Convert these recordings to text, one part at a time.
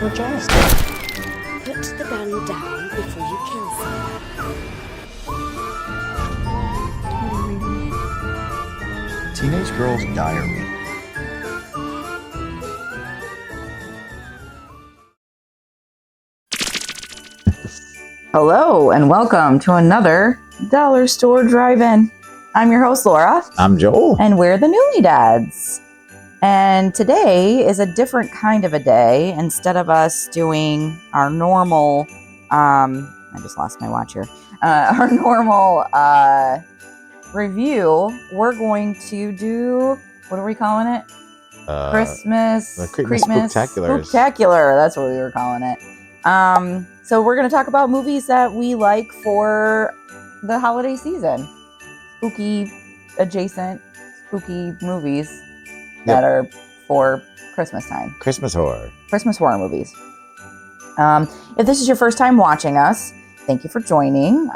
your job. Put the gun down before you kill someone. Teenage Girl's Diary. Hello and welcome to another Dollar Store Drive-In. I'm your host, Laura. I'm Joel. And we're the Newly Dads. And today is a different kind of a day. Instead of us doing our normal, I just lost my watch here, our normal review, we're going to do, what are we calling it? Christmas Spooktacular. That's what we were calling it. So we're going to talk about movies that we like for the holiday season. Spooky adjacent, spooky movies that are for Christmas time. Christmas horror movies. If this is your first time watching us, thank you for joining.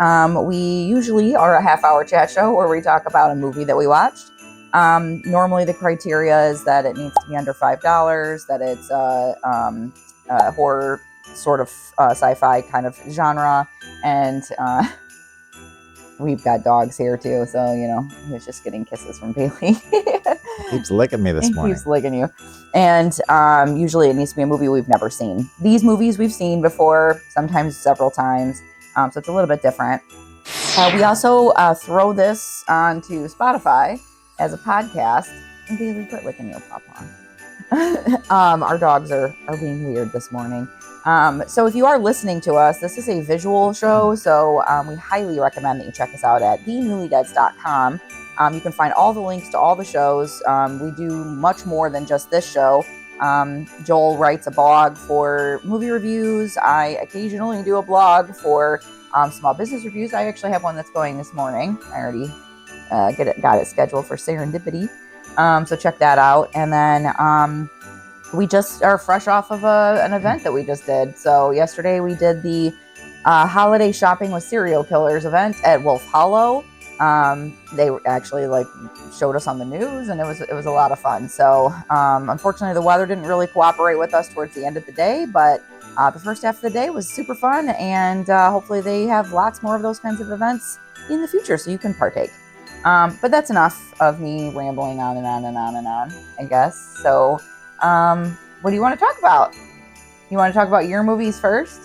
We usually are a half-hour chat show where we talk about a movie that we watched. Normally the criteria is that it needs to be under $5, that it's a horror sort of sci-fi kind of genre, and we've got dogs here too, so you know, he was just getting kisses from Bailey. Keeps licking me this morning. Keeps licking you. And usually it needs to be a movie we've never seen. These movies we've seen before, sometimes several times, so it's a little bit different. We also throw this onto Spotify as a podcast. And Bailey, quit licking your pawpaw. Our dogs are being weird this morning. So if you are listening to us, this is a visual show, so we highly recommend that you check us out at thenewlydads.com. You can find all the links to all the shows. We do much more than just this show. Joel writes a blog for movie reviews. I occasionally do a blog for small business reviews. I actually have one that's going this morning. I already got it scheduled for Serendipity. So check that out. And then we just are fresh off of an event that we just did. So yesterday we did the Holiday Shopping with Serial Killers event at Wolf Hollow. They actually showed us on the news, and it was a lot of fun. So unfortunately the weather didn't really cooperate with us towards the end of the day, but the first half of the day was super fun, and hopefully they have lots more of those kinds of events in the future so you can partake. But that's enough of me rambling on and on and on and on, I guess. So what do you want to talk about? You want to talk about your movies first?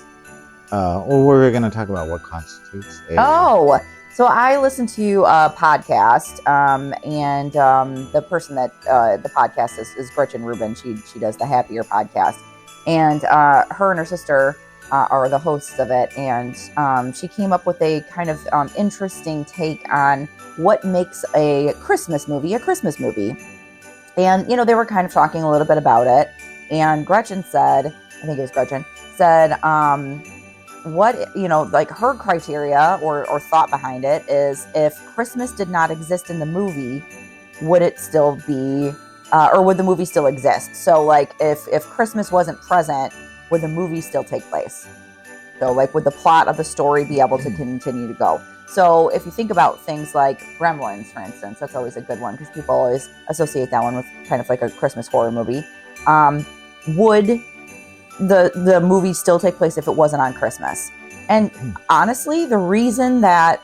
Well, we're going to talk about what constitutes a... So I listen to a podcast, and the person that the podcast is Gretchen Rubin. She does the Happier podcast, and her and her sister are the hosts of it. And she came up with a kind of interesting take on what makes a Christmas movie a Christmas movie. And, you know, they were kind of talking a little bit about it. And Gretchen said, I think it was Gretchen, said, what, you know, like her criteria or thought behind it is, if Christmas did not exist in the movie, would it still be, or would the movie still exist? So like if Christmas wasn't present, would the movie still take place? So like, would the plot of the story be able to continue to go? So if you think about things like Gremlins, for instance, that's always a good one because people always associate that one with kind of like a Christmas horror movie. Would the movie still take place if it wasn't on Christmas? And honestly, the reason that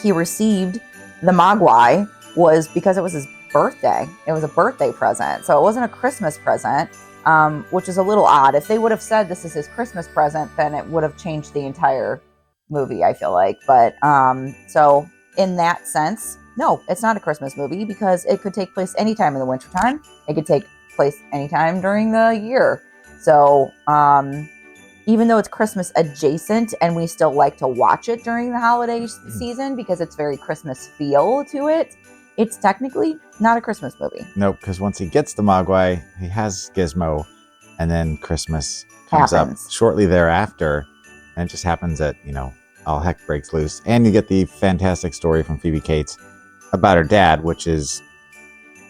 he received the Mogwai was because it was his birthday. It was a birthday present. So it wasn't a Christmas present, which is a little odd. If they would have said this is his Christmas present, then it would have changed the entire movie, I feel like. But so in that sense, no, it's not a Christmas movie because it could take place anytime in the wintertime. It could take place anytime during the year. So even though it's Christmas adjacent and we still like to watch it during the holiday season because it's very Christmas feel to it, it's technically not a Christmas movie. Nope, because once he gets the Mogwai, he has Gizmo, and then Christmas comes up shortly thereafter. And it just happens that, you know, all heck breaks loose. And you get the fantastic story from Phoebe Cates about her dad, which is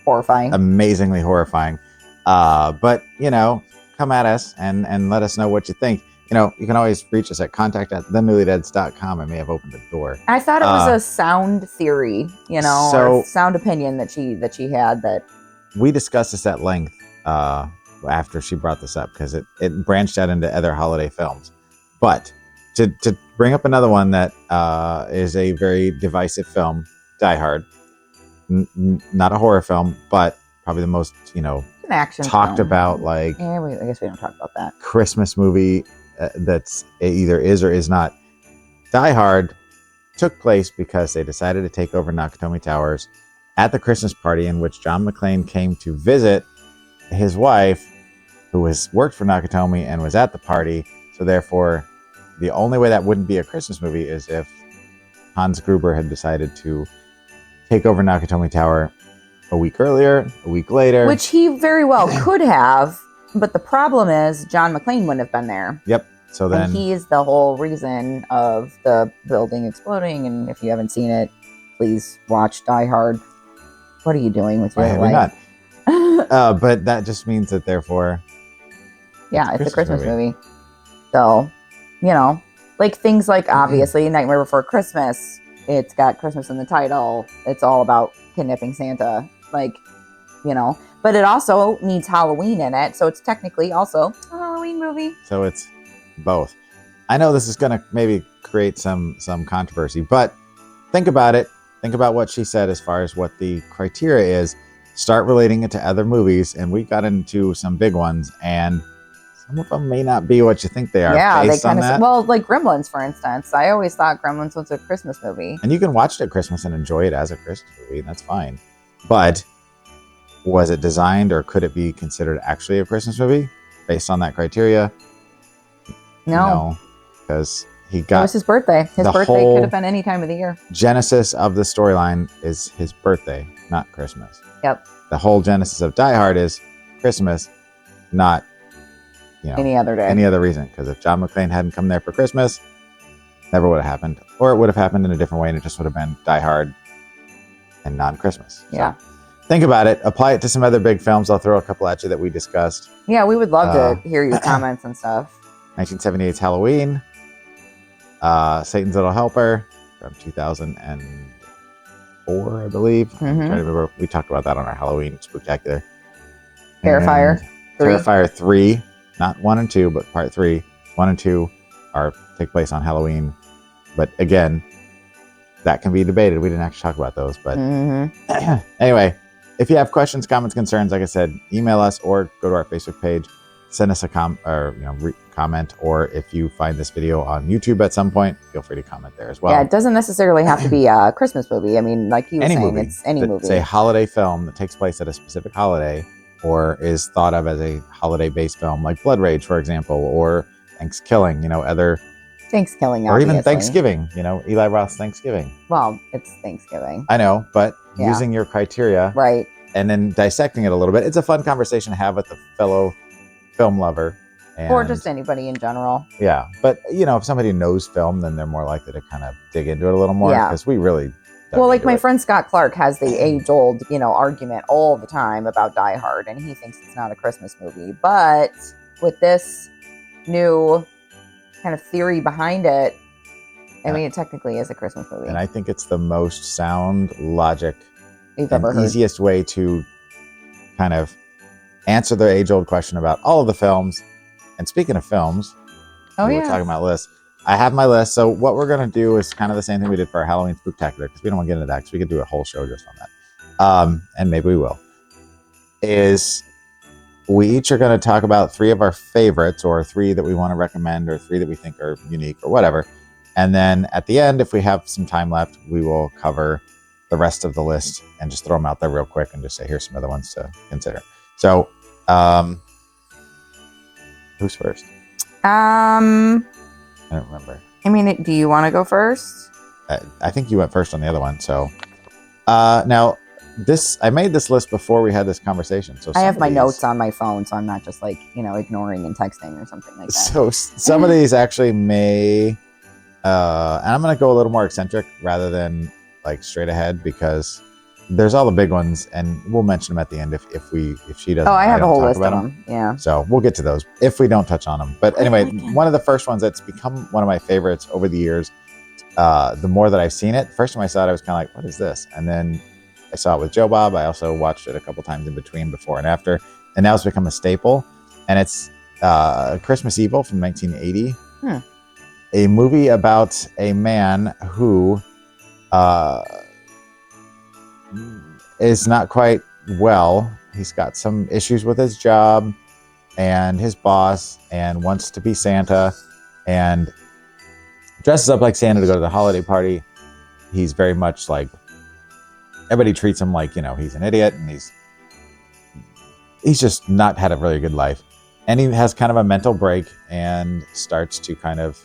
horrifying, amazingly horrifying. But, you know, come at us and let us know what you think. You know, you can always reach us at contact@thenewlydads.com. I may have opened the door. I thought it was a sound theory, you know, or sound opinion that she had. That we discussed this at length after she brought this up because it branched out into other holiday films. But to bring up another one that is a very divisive film, Die Hard. Not a horror film, but probably the most, An action talked film. about, like, Yeah, I guess we don't talk about that. Christmas movie that's either is or is not. Die Hard took place because they decided to take over Nakatomi Towers at the Christmas party in which John McClane came to visit his wife, who worked for Nakatomi and was at the party. So therefore, the only way that wouldn't be a Christmas movie is if Hans Gruber had decided to take over Nakatomi Tower a week earlier, a week later. Which he very well could have, but the problem is John McClane wouldn't have been there. Yep. So then And he's the whole reason of the building exploding. And if you haven't seen it, please watch Die Hard. What are you doing with your why have we life? not? But that just means that therefore, Yeah, it's a Christmas Christmas movie. So, like things like obviously Nightmare Before Christmas. It's got Christmas in the title. It's all about kidnapping Santa. But it also needs Halloween in it. So it's technically also a Halloween movie. so it's both. I know this is going to maybe create some controversy, but think about it. Think about what she said as far as what the criteria is. Start relating it to other movies, and we got into some big ones, and some of them may not be what you think they are. Yeah, they based on kind of that. well, like Gremlins, for instance. I always thought Gremlins was a Christmas movie. And you can watch it at Christmas and enjoy it as a Christmas movie, and that's fine. But was it designed, or could it be considered actually a Christmas movie based on that criteria? No, because he it got was his birthday. His the birthday whole- could have been any time of the year. genesis of the storyline is his birthday, not Christmas. Yep. The whole genesis of Die Hard is Christmas, not Any other day. any other reason. Because if John McClane hadn't come there for Christmas, never would have happened, or it would have happened in a different way, and it just would have been Die Hard and non-Christmas. Yeah. So, think about it. Apply it to some other big films. I'll throw a couple at you that we discussed. Yeah, we would love to hear your comments and stuff. 1978's Halloween, Satan's Little Helper from 2004, I believe. I'm Mhm. trying to remember. We talked about that on our Halloween Spooktacular. Terrifier And 3. Terrifier 3, not 1 and 2, but part 3. 1 and 2 take place on Halloween. But again, that can be debated. We didn't actually talk about those. But Mhm. anyway, if you have questions, comments, concerns, like I said, email us or go to our Facebook page. Send us a comment, or if you find this video on YouTube at some point, feel free to comment there as well. Yeah, it doesn't necessarily have to be a Christmas movie. I mean, like you were Any saying, movie. it's any movie. It's a holiday film that takes place at a specific holiday, or is thought of as a holiday-based film, like Blood Rage, for example, or Thanksgiving. Other, Thanksgiving, or even obviously. Thanksgiving. Eli Roth's Thanksgiving. Well, it's Thanksgiving, I know, but Yeah. using your criteria right? and then dissecting it a little bit, it's a fun conversation to have with a fellow film lover. Or And- just anybody in general. Yeah, but if somebody knows film, then they're more likely to kind of dig into it a little more, Yeah. because we really dug Well, like into my it. friend Scott Clark has the age-old, argument all the time about Die Hard, and he thinks it's not a Christmas movie. But with this new kind of theory behind it, I Yeah. mean, it technically is a Christmas movie. And I think it's the most sound, logic, You've and ever heard. easiest way to kind of answer the age-old question about all of the films. And speaking of films, Oh, we were yeah. talking about lists. I have my list. So what we're going to do is kind of the same thing we did for our Halloween Spooktacular, because we don't want to get into that, because we could do a whole show just on that. And maybe we will. Is we each are going to talk about 3 of our favorites, or 3 that we want to recommend, or 3 that we think are unique, or whatever. And then at the end, if we have some time left, we will cover the rest of the list and just throw them out there real quick and just say, here's some other ones to consider. So, who's first? I I don't remember. mean, do you want to go first? I think you went first on the other one. So now I made this list before we had this conversation. So I have some my of these- notes on my phone, so I'm not just ignoring and texting or something like that. So some of these actually may, and I'm going to go a little more eccentric rather than like straight ahead, because there's all the big ones, and we'll mention them at the end if she doesn't. Oh, I have a don't whole talk list of about them. Yeah. So we'll get to those if we don't touch on them. But anyway, one of the first ones that's become one of my favorites over the years, the more that I've seen it, first time I saw it, I was kind of like, what is this? And then I saw it with Joe Bob. I also watched it a couple times in between, before and after. and now it's become a staple. And it's Christmas Evil from 1980, a movie about a man who is not quite well. He's got some issues with his job and his boss, and wants to be Santa, and dresses up like Santa to go to the holiday party. He's very much like, everybody treats him like, he's an idiot, and he's just not had a really good life. And he has kind of a mental break and starts to kind of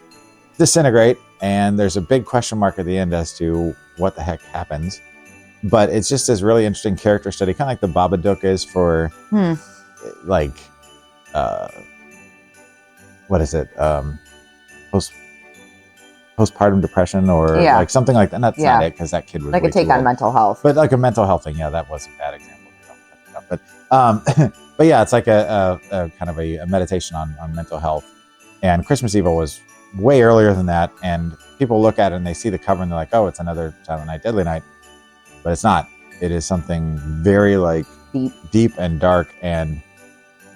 disintegrate. And there's a big question mark at the end as to what the heck happens. But it's just this really interesting character study, kind of like the Babadook is for what is it? Postpartum depression or like something like that. That's not it, because that kid was like a take on mental health. But like a mental health thing, that was a bad example. But but yeah, it's like a kind of a meditation on mental health. And Christmas Evil was way earlier than that. And people look at it and they see the cover and they're like, oh, it's another Silent Night, Deadly Night. But it's not. It is something very like deep and dark, and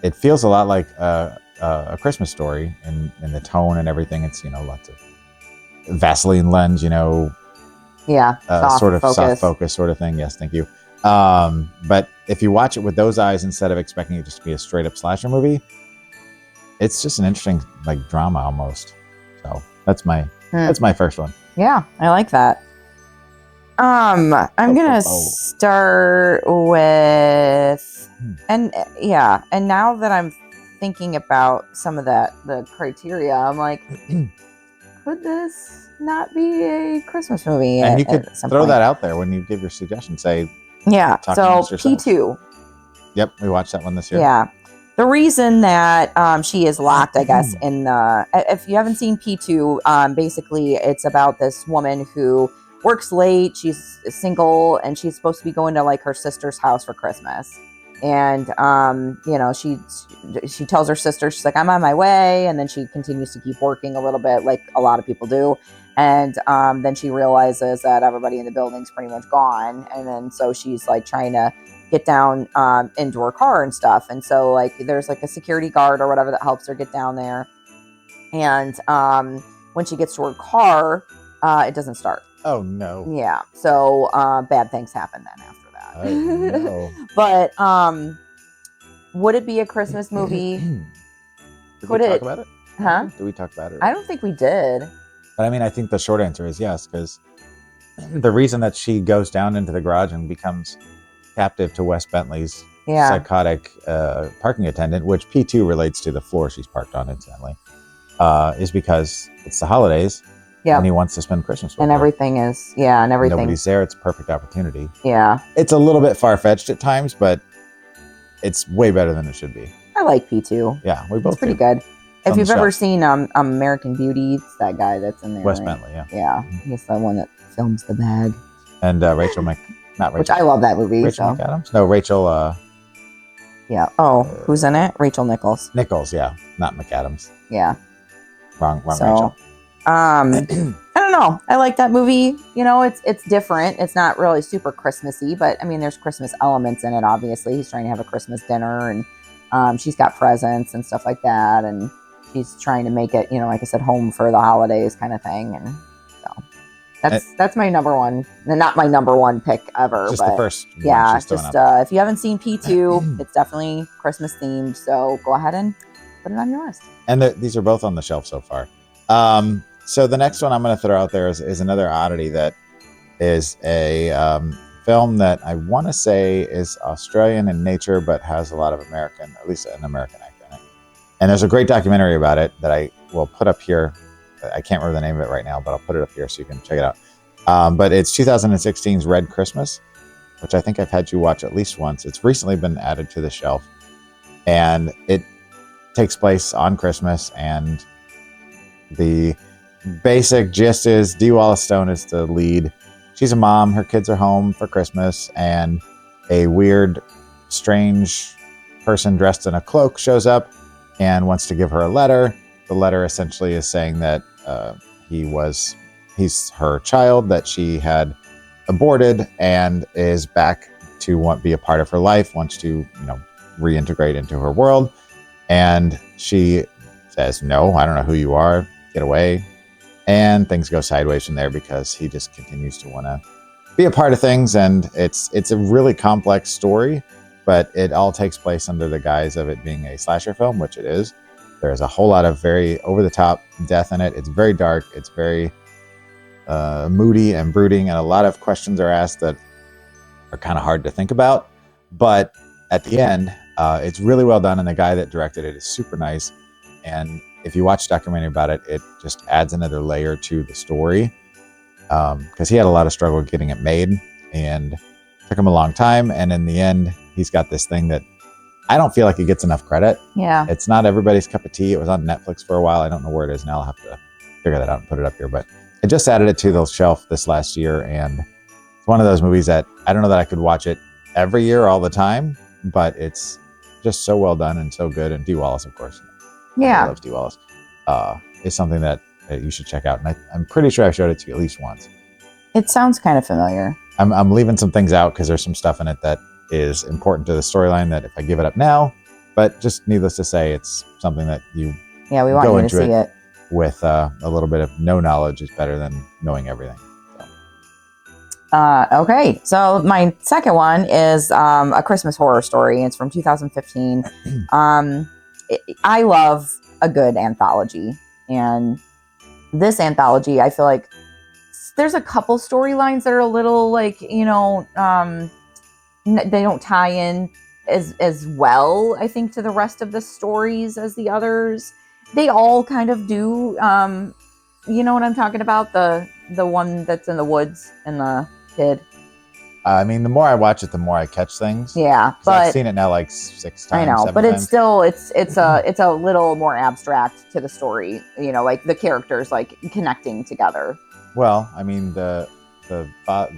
it feels a lot like a Christmas Story in the tone and everything. It's lots of Vaseline lens, sort of soft focus sort of thing. Yes, thank you. But if you watch it with those eyes instead of expecting it just to be a straight up slasher movie, it's just an interesting like drama almost. So that's my first one. Yeah, I like that. I'm gonna start with, and now that I'm thinking about some of the criteria, I'm like, could this not be a Christmas movie? And you could throw that out there when you give your suggestion. Say, so P2. Yep, we watched that one this year. Yeah. The reason that she is locked, I guess, in the, if you haven't seen P2, basically it's about this woman who works late. She's single, and she's supposed to be going to like her sister's house for Christmas. And, she tells her sister, she's like, I'm on my way. And then she continues to keep working a little bit, like a lot of people do. And then she realizes that everybody in the building's pretty much gone. And then so she's like trying to get down into her car and stuff. And so like there's like a security guard or whatever that helps her get down there. And when she gets to her car, it doesn't start. Oh, no. Yeah. So bad things happen then after that. Oh, no. But would it be a Christmas movie? Did we talk about it? Huh? Did we talk about it? I don't think we did. But I mean, I think the short answer is yes, because the reason that she goes down into the garage and becomes captive to Wes Bentley's psychotic parking attendant, which P2 relates to the floor she's parked on, incidentally, is because it's the holidays. Yeah. And he wants to spend Christmas with and her. Everything is, and everything. Nobody's there. It's a perfect opportunity. Yeah. It's a little bit far-fetched at times, but it's way better than it should be. I like P2. Yeah, we both It's pretty good. If you've ever seen American Beauty, it's that guy that's in there. Wes Bentley, yeah. Yeah, he's the one that films The Bag. And Rachel not Rachel. Which I love that movie. Rachel McAdams? No, Rachel... yeah. Oh, who's in it? Rachel Nichols. Nichols, yeah. Not McAdams. Yeah. Wrong Rachel. I don't know. I like that movie. It's different. It's not really super Christmassy, but I mean, there's Christmas elements in it. Obviously, he's trying to have a Christmas dinner, and she's got presents and stuff like that, and she's trying to make it, like I said, home for the holidays kind of thing. And so that's my number one. Not my number one pick ever. Just but the first. Yeah. Just if you haven't seen P2, it's definitely Christmas themed. So go ahead and put it on your list. And these are both on the shelf so far. So the next one I'm going to throw out there is another oddity that is a film that I want to say is Australian in nature, but has a lot of American, at least an American actor in it. And there's a great documentary about it that I will put up here. I can't remember the name of it right now, but I'll put it up here so you can check it out. But it's 2016's Red Christmas, which I think I've had you watch at least once. It's recently been added to the shelf. And it takes place on Christmas, and the basic gist is Dee Wallace Stone is the lead. She's a mom. Her kids are home for Christmas, and a weird, strange person dressed in a cloak shows up and wants to give her a letter. The letter essentially is saying that he's her child that she had aborted and is back to be a part of her life, wants to, reintegrate into her world. And she says, no, I don't know who you are. Get away. And things go sideways from there because he just continues to want to be a part of things. And it's a really complex story, but it all takes place under the guise of it being a slasher film, which it is. There's a whole lot of very over-the-top death in it. It's very dark. It's very moody and brooding, and a lot of questions are asked that are kind of hard to think about. But at the end, it's really well done, and the guy that directed it is super nice. And if you watch a documentary about it, it just adds another layer to the story, because he had a lot of struggle getting it made, and it took him a long time. And in the end, he's got this thing that I don't feel like he gets enough credit. Yeah. It's not everybody's cup of tea. It was on Netflix for a while. I don't know where it is now. I'll have to figure that out and put it up here. But I just added it to the shelf this last year, and it's one of those movies that I don't know that I could watch it every year all the time, but it's just so well done and so good. And Dee Wallace, of course. Yeah. I love Dee Wallace. It's something that you should check out. And I'm pretty sure I showed it to you at least once. It sounds kind of familiar. I'm leaving some things out because there's some stuff in it that is important to the storyline that if I give it up now, but just needless to say, it's something that you Yeah, we want go you to into see it. with a little bit of no knowledge is better than knowing everything. Okay, so my second one is a Christmas horror story. It's from 2015. I love a good anthology, and this anthology, I feel like there's a couple storylines that are a little like, they don't tie in as well, I think, to the rest of the stories as the others. They all kind of do. You know what I'm talking about? The one that's in the woods and the kid. I mean, the more I watch it, the more I catch things. Yeah, 'Cause but I've seen it now like 6 times. I know, 7 but times. it's still it's a little more abstract to the story. Like the characters like connecting together. Well, I mean, the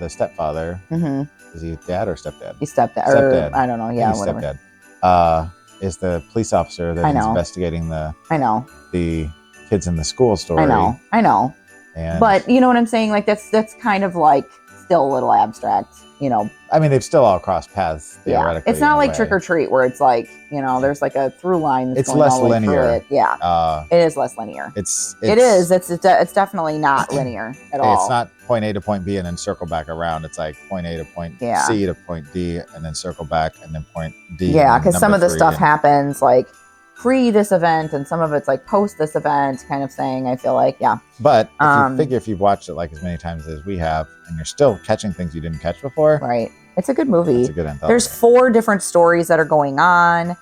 stepfather, Mm-hmm. is he dad or stepdad? He's stepdad. Stepdad. Or, I don't know. Yeah, He's whatever. stepdad. Is the police officer I that is know. investigating I know. the kids in the school story. I know. And But you know what I'm saying? Like that's kind of like still a little abstract. I mean, they've still all crossed paths Yeah. theoretically. It's not in a like way. Trick or Treat where it's like there's like a through line. That's It's going less all the way through linear. it. Yeah. It is less linear. It's It's definitely not linear at all. It's not point A to point B and then circle back around. It's like point A to point Yeah. C to point D and then circle back and then point D. Yeah, and because some of number the 3 stuff and- happens like pre this event, and some of it's like post this event kind of thing. I feel like, yeah. But if you've watched it like as many times as we have, and you're still catching things you didn't catch before, Right. It's a good movie. it's a good anthology. There's 4 different stories that are going on.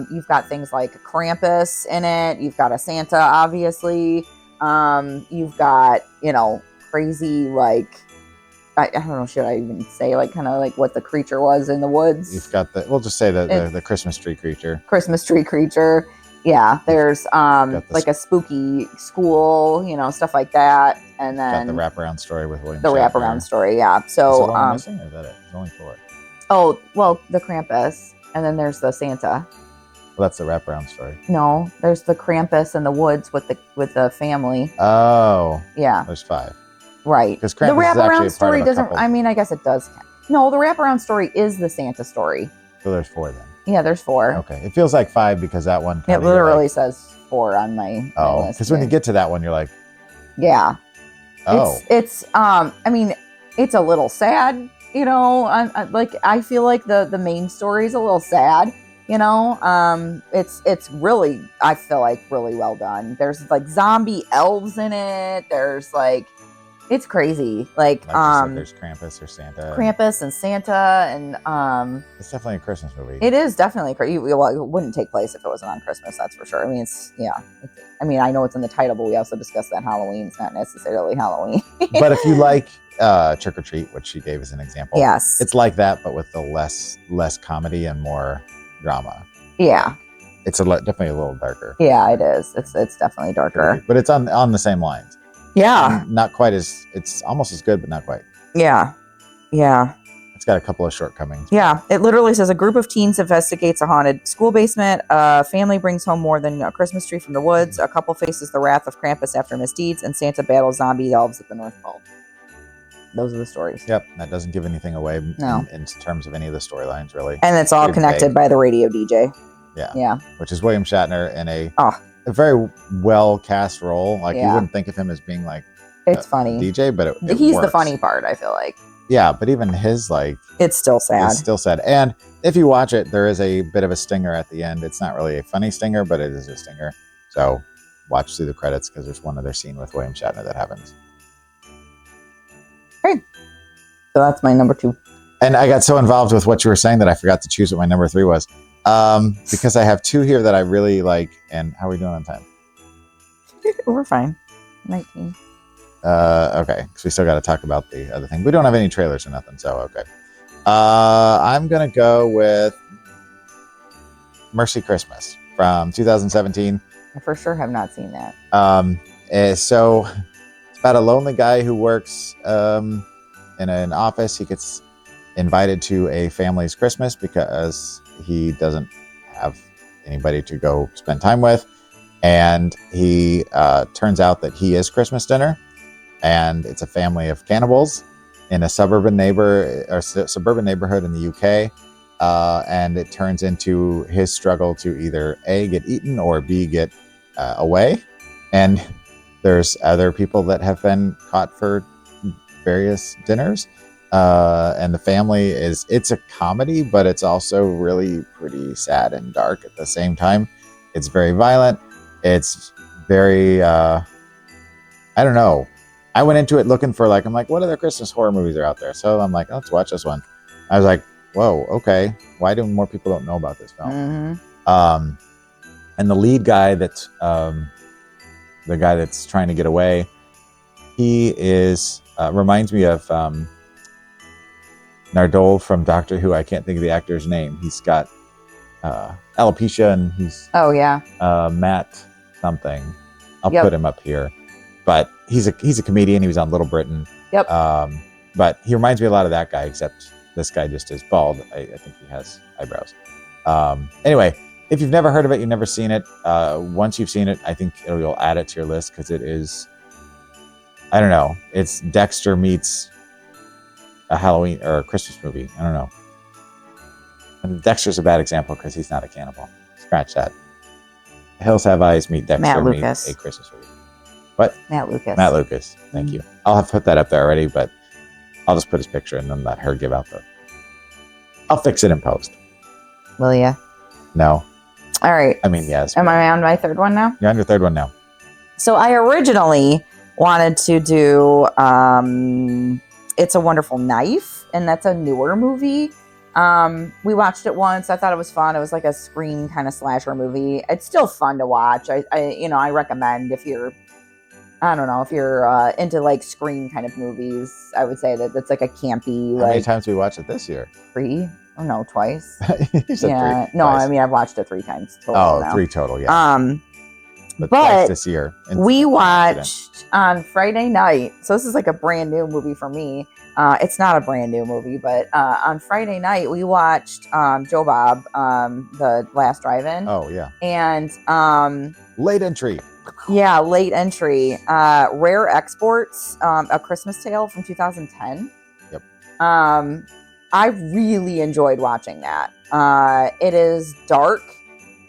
You've got things like Krampus in it. You've got a Santa, obviously. You've got, crazy, like, I don't know, should I even say, like, kind of like what the creature was in the woods? You've got we'll just say the Christmas tree creature. Christmas tree creature. Yeah, there's the like a spooky school, stuff like that. And Got then the wraparound story with William the Shatner. wraparound story, yeah. Is So, the one missing, or is that it? There's only 4. oh, well, the Krampus, and then there's the Santa. Well, that's the wraparound story. No, there's the Krampus in the woods with the family. Oh, Yeah, there's 5. right. Because The Krampus is actually wraparound part story of a doesn't. couple. I mean, I guess it does count. No, the wraparound story is the Santa story. So there's 4 then. Yeah, there's 4. Okay, it feels like 5 because that one. It kinda you're literally like, saon my oh, list. because when you here. get to that one, you're like, Yeah. oh, It's I mean, it's a little sad, like I feel like the main story is a little sad, it's really, I feel like, really well done. There's like zombie elves in it. There's like, it's crazy. Like, like you said, there's Krampus or Santa. Krampus and Santa, and It's definitely a Christmas movie. it is definitely crazy. Well, it wouldn't take place if it wasn't on Christmas, that's for sure. I mean, I know it's in the title, but we also discussed that Halloween. It's not necessarily Halloween. But if you like Trick or Treat, which she gave as an example, Yes. it's like that, but with the less comedy and more drama. Yeah. It's definitely a little darker. Yeah, it is. It's definitely darker. But it's on the same lines. Yeah. Not quite as, it's almost as good, but not quite. Yeah. Yeah. It's got a couple of shortcomings. Yeah. It literally says a group of teens investigates a haunted school basement. A family brings home more than a Christmas tree from the woods. A couple faces the wrath of Krampus after misdeeds, and Santa battles zombie elves at the North Pole. those are the stories. Yep, that doesn't give anything away No. in terms of any of the storylines, really. And it's all Pretty connected vague. by the radio DJ. Yeah. Yeah. Which is William Shatner in a Oh. very well cast role. Like you Yeah. wouldn't think of him as being like It's a funny. DJ, but it He's the works. funny part, I feel like. Yeah, but even his like It's still sad. is still sad. And if you watch it, there is a bit of a stinger at the end. It's not really a funny stinger, but it is a stinger. So watch through the credits because there's one other scene with William Shatner that happens. So that's my number 2. And I got so involved with what you were saying that I forgot to choose what my number 3 was. Because I have 2 here that I really like. And how are we doing on time? We're fine. 19. Okay, because we still got to talk about the other thing. We don't have any trailers or nothing, so okay. I'm gonna go with Mercy Christmas from 2017. I for sure have not seen that. So it's about a lonely guy who works in an office. He gets invited to a family's Christmas because he doesn't have anybody to go spend time with, and he turns out that he is Christmas dinner, and it's a family of cannibals in a suburban neighborhood in the UK. And it turns into his struggle to either A, get eaten, or B, get away. And there's other people that have been caught for various dinners. And the family it's a comedy, but it's also really pretty sad and dark at the same time. It's very violent. It's very, I don't know. I went into it looking for I'm like, what other Christmas horror movies are out there? So I'm like, let's watch this one. I was like, whoa, okay. Why do more people don't know about this film? Mm-hmm. And the lead guy that's the guy that's trying to get away, he is reminds me of Nardole from Doctor Who. I can't think of the actor's name. He's got alopecia, and he's Oh, yeah. Matt something. I'll Yep. put him up here. But he's a comedian. He was on Little Britain. Yep. But he reminds me a lot of that guy, except this guy just is bald. I think he has eyebrows. Anyway, if you've never heard of it, you've never seen it. Once you've seen it, I think you'll add it to your list because it is, I don't know, it's Dexter meets a Halloween or a Christmas movie. I don't know. And Dexter's a bad example because he's not a cannibal. Scratch that. Hills Have Eyes meet Dexter Matt meet Lucas. a Christmas movie. What? Matt Lucas. Matt Lucas. Thank you. I'll have put that up there already, but I'll just put his picture and then let her give out I'll fix it in post. Will ya? No. All right. I mean, yes. Am I on my 3rd one now? You're on your 3rd one now. So I originally wanted to do It's a Wonderful Knife, and that's a newer movie. We watched it once. I thought it was fun. It was like a Scream kind of slasher movie. It's still fun to watch. I recommend if you're, I don't know, if you're into Scream kind of movies, I would say that it's like a campy, How many times we watched it this year? 3 or no, twice. You said Yeah. 3. No, Twice. I mean, I've watched it 3 times total Oh, now. 3 total, yeah. But but twice this year. We watched on Friday night. So this is like a brand new movie for me. It's not a brand new movie, but on Friday night we watched Joe Bob, the Last Drive-In. Oh, yeah. And Late entry. yeah, late entry. Rare Exports, A Christmas Tale from 2010. Yep. I really enjoyed watching that. It is dark.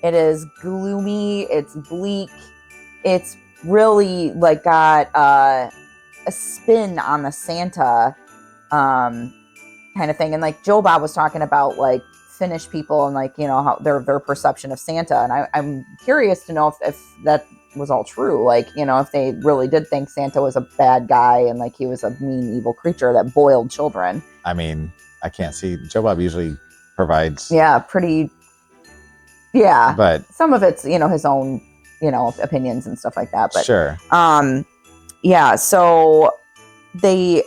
It is gloomy. It's bleak. It's really got a spin on the Santa kind of thing. And Joe Bob was talking about Finnish people and how their perception of Santa. And I'm curious to know if that was all true. If they really did think Santa was a bad guy and he was a mean, evil creature that boiled children. I mean, I can't see. Joe Bob usually provides. Yeah, pretty. Yeah. But some of it's, his own, opinions and stuff like that. But sure. Yeah, so they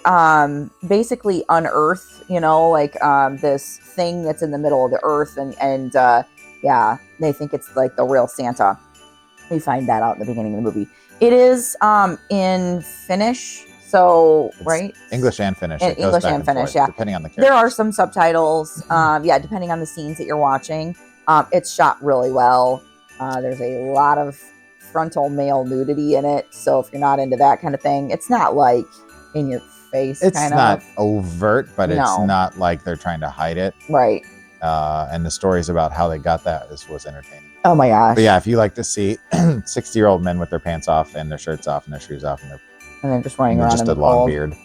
basically unearth, this thing that's in the middle of the earth, and yeah, they think it's the real Santa. We find that out in the beginning of the movie. It is in Finnish, so It's right? English and Finnish. And It goes English back and Finnish, forth, yeah. Depending on the character. There are some subtitles, yeah, depending on the scenes that you're watching. It's shot really well. There's a lot of frontal male nudity in it, so if you're not into that kind of thing, it's not in your face. It's kind not of. overt, but it's No. not like they're trying to hide it. Right. And the stories about how they got that, this was entertaining. Oh my gosh. But yeah, if you like to see 60-year-old men with their pants off and their shirts off and their shoes off and they're just running they're around just in a the long cold. beard,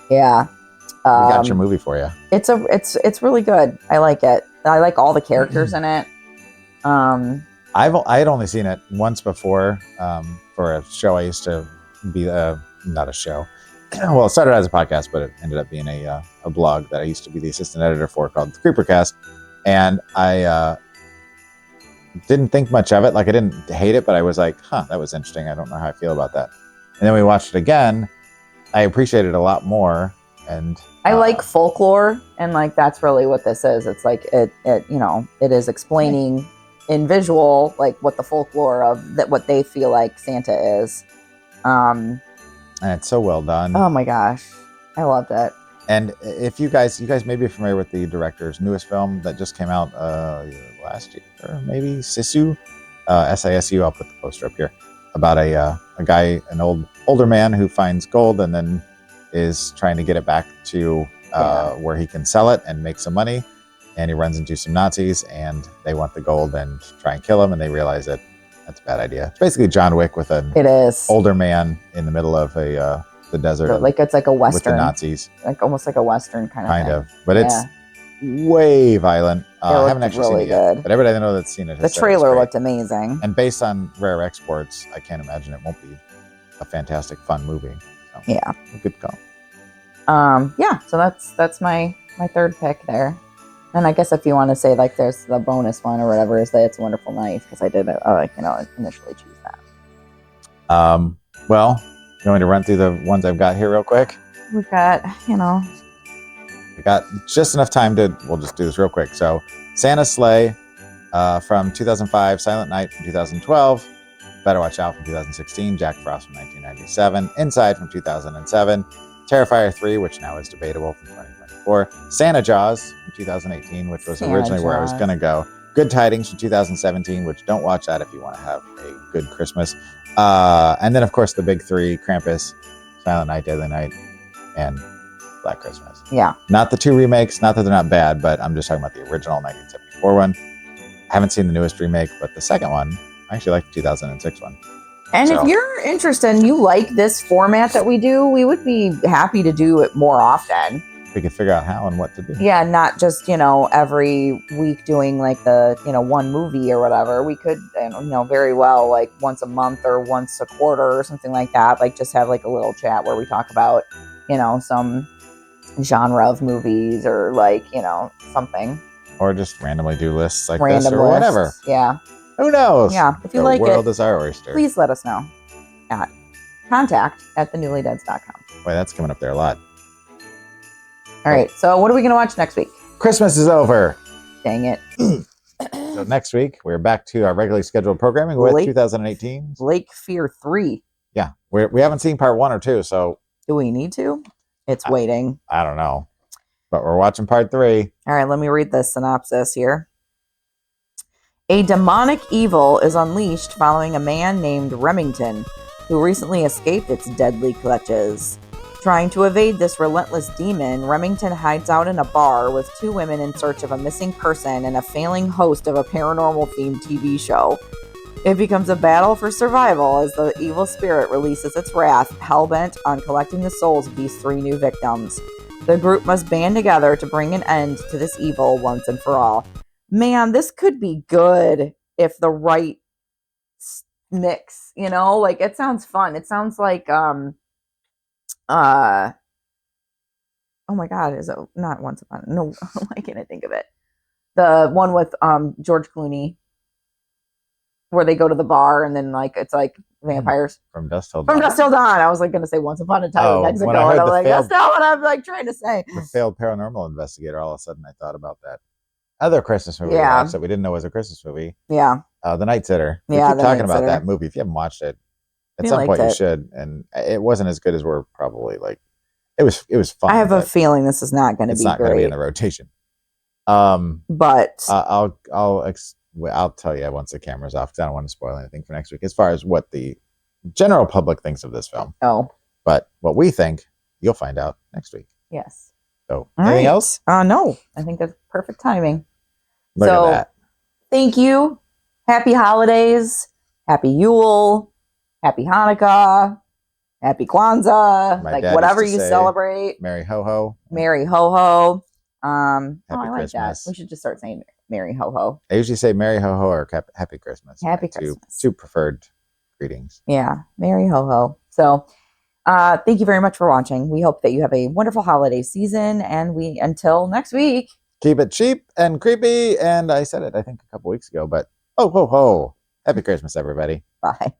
Yeah. we got your movie for you. It's really good. I like it. I like all the characters in it. I had only seen it once before for a show I used to be not a show. Well, it started as a podcast, but it ended up being a blog that I used to be the assistant editor for called The Creepercast. And I didn't think much of it. Like, I didn't hate it, but I was like, that was interesting. I don't know how I feel about that. And then we watched it again. I appreciated it a lot more. And I like folklore, and like that's really what this is. It's like it is explaining in visual like what the folklore of that what they feel like Santa is. And it's so well done. Oh my gosh, I loved it. And if you guys may be familiar with the director's newest film that just came out last year, or maybe Sisu, SISU. I'll put the poster up here about a guy, an older man who finds gold and then is trying to get it back to where he can sell it and make some money. And he runs into some Nazis and they want the gold and try and kill him. And they realize that that's a bad idea. It's basically John Wick with an older man in the middle of the desert. Like it's like a Western. With the Nazis. Like almost like a Western kind of. But it's way violent. I haven't actually really seen it yet. But everybody I know that's seen it has the said trailer it's great. looked amazing. And based on rare exports, I can't imagine it won't be a fantastic, fun movie. So, yeah. Good call. So that's my third pick there. And I guess if you want to say like there's the bonus one or whatever is that It's a Wonderful Life, because I did initially choose that. Well, you want me to run through the ones I've got here real quick? We've got, We got just enough time we'll just do this real quick. So Santa's Sleigh from 2005, Silent Night from 2012, Better Watch Out from 2016, Jack Frost from 1997, Inside from 2007, Terrifier 3, which now is debatable, from 2024, Santa Jaws from 2018, which was originally where I was going to go, Good Tidings from 2017, which don't watch that if you want to have a good Christmas. And then, of course, the big three, Krampus, Silent Night, Deadly Night, and Black Christmas. Yeah. Not the two remakes, not that they're not bad, but I'm just talking about the original 1974 one. I haven't seen the newest remake, but the second one, I actually like the 2006 one. And if you're interested and you like this format that we do, we would be happy to do it more often. We could figure out how and what to do. Yeah, not just, every week doing like the, one movie or whatever. We could, very well like once a month or once a quarter or something like that. Like just have like a little chat where we talk about, some genre of movies or like, something. Or just randomly do lists like Random this or lists. whatever. Yeah. Who knows? Yeah. If you the like world it, is our oyster. please let us know at contact@thenewlydeads.com. Boy, that's coming up there a lot. All right. So what are we going to watch next week? Christmas is over. Dang it. So next week, we're back to our regularly scheduled programming with 2018. Lake Fear 3. Yeah. We haven't seen part 1 or 2, so. Do we need to? It's waiting. I don't know. But we're watching part 3. All right, let me read the synopsis here. A demonic evil is unleashed following a man named Remington, who recently escaped its deadly clutches. Trying to evade this relentless demon, Remington hides out in a bar with two women in search of a missing person and a failing host of a paranormal-themed TV show. It becomes a battle for survival as the evil spirit releases its wrath, hell-bent on collecting the souls of these three new victims. The group must band together to bring an end to this evil once and for all. Man, this could be good if the right mix, like it sounds fun. It sounds like, oh my God, is it not Once Upon? No, why can't I think of it? The one with George Clooney, where they go to the bar and then like it's like vampires. From Dusk Till Dawn. From Dusk Till Dawn. I was like going to say Once Upon a Time in Mexico, and I'm like, that's not what I'm like trying to say. The failed paranormal investigator. All of a sudden, I thought about that other Christmas movie we Yeah. watched that we didn't know was a Christmas movie. Yeah. The Night Sitter. We Yeah, keep The talking Night about Sitter. that movie. If you haven't watched it, at We some liked point you it. should. And it wasn't as good as we're probably like. It was fun. I have a but feeling this is not going to it's be not going to be in great. the rotation. But I'll tell you once the camera's off because I don't want to spoil anything for next week as far as what the general public thinks of this film. oh, But what we think you'll find out next week. Yes. So, All anything right. else? No, I think that's perfect timing. Look So, at that. thank you. Happy holidays. Happy Yule. Happy Hanukkah. Happy Kwanzaa. My Like dad whatever used to you say, celebrate. Merry ho ho. Merry ho ho. Happy I like that. Christmas. We should just start saying Merry ho ho. I usually say Merry ho ho or Happy Christmas. Happy My Christmas. Two preferred greetings. Yeah, Merry ho ho. So, thank you very much for watching. We hope that you have a wonderful holiday season, and until next week. Keep it cheap and creepy. And I said it, I think, a couple weeks ago, but ho ho ho. Happy Christmas, everybody. Bye.